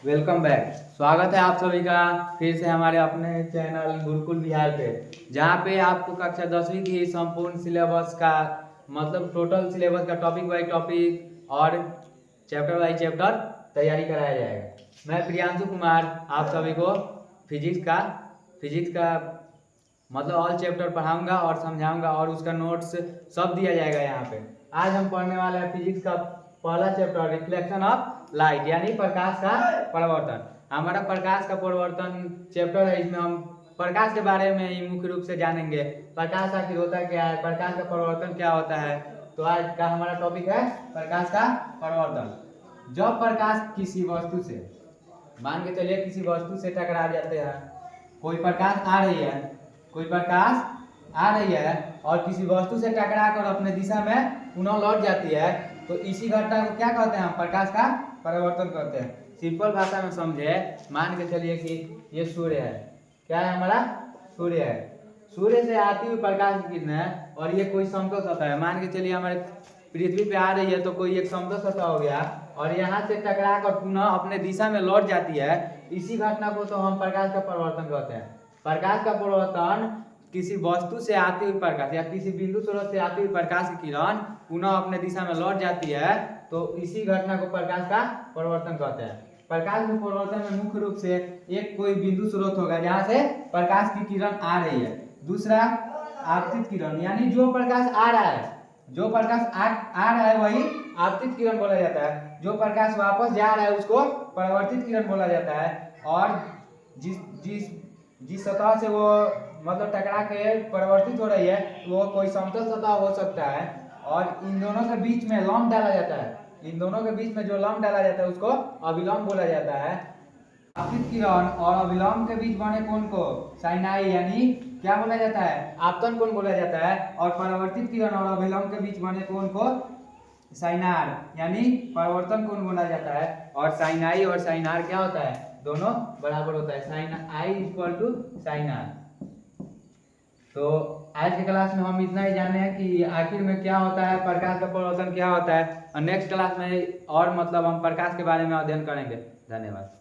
Welcome back. स्वागत है आप सभी का फिर से हमारे अपने चैनल गुरुकुल बिहार पे, जहाँ पे आपको कक्षा 10वीं की संपूर्ण सिलेबस का मतलब टोटल सिलेबस का टॉपिक बाई टॉपिक और चैप्टर बाई चैप्टर तैयारी कराया जाएगा। मैं प्रियांशु कुमार आप सभी को फिजिक्स का मतलब ऑल चैप्टर पढ़ाऊंगा और समझाऊंगा और उसका नोट्स सब दिया जाएगा यहाँ पे। आज हम पढ़ने वाले हैं फिजिक्स का पहला चैप्टर रिफ्लेक्शन ऑफ लाइट यानी प्रकाश का परिवर्तन। हमारा प्रकाश का परिवर्तन चैप्टर है, इसमें हम प्रकाश के बारे में ही मुख्य रूप से जानेंगे। प्रकाश आखिर होता क्या है, प्रकाश का परिवर्तन क्या होता है। तो आज का हमारा टॉपिक है प्रकाश का परिवर्तन। जब प्रकाश किसी वस्तु से मान के चलिए किसी वस्तु से टकरा जाते हैं, कोई प्रकाश आ रही है और किसी वस्तु से टकरा कर अपने दिशा में पुनः लौट जाती है, तो इसी घटना को क्या कहते हैं, हम प्रकाश का परिवर्तन करते हैं। सिंपल भाषा में समझे, मान के चलिए कि ये सूर्य है, क्या है हमारा सूर्य है। सूर्य से आती हुई प्रकाश की किरणें और ये कोई समतल सतह है, मान के चलिए हमारे पृथ्वी पे आ रही है, तो कोई एक समतल सतह हो गया और यहाँ से टकरा कर पुनः अपने दिशा में लौट जाती है। इसी घटना को तो हम प्रकाश का परिवर्तन कहते हैं। प्रकाश का परिवर्तन किसी वस्तु से आती हुई प्रकाश या किसी बिंदु स्रोत से आती हुई प्रकाश की किरण पुनः अपने दिशा में लौट जाती है, तो इसी घटना को प्रकाश का परिवर्तन कहते हैं। प्रकाश के परिवर्तन में मुख्य रूप से एक कोई बिंदु स्रोत होगा जहाँ से प्रकाश की किरण आ रही है, दूसरा आपतित किरण यानी जो प्रकाश आ रहा है वही आपतित किरण बोला जाता है। जो प्रकाश वापस जा रहा है उसको परावर्तित किरण बोला जाता है। और जिस सतह से वो मतलब टकरा के परिवर्तित हो रही है वो कोई समतल सतह हो सकता है और इन दोनों के बीच में लंब डाला जाता है। इन दोनों के बीच में जो लंब डाला जाता है उसको अभिलंब बोला जाता है। आपतित किरण और अभिलंब के बीच बने कोण को साइनाई यानी क्या बोला जाता है, आपतन कोण बोला जाता है। और परावर्तित किरण और अभिलंब के बीच बने कोण को साइनार यानी परावर्तन कोण बोला जाता है। और साइनाई और साइनार क्या होता है, दोनों बराबर होता है, sine i equal to sine r. तो आज के क्लास में हम इतना ही जाने हैं कि आखिर में क्या होता है, प्रकाश का परिवर्तन क्या होता है, और नेक्स्ट क्लास में और मतलब हम प्रकाश के बारे में अध्ययन करेंगे। धन्यवाद।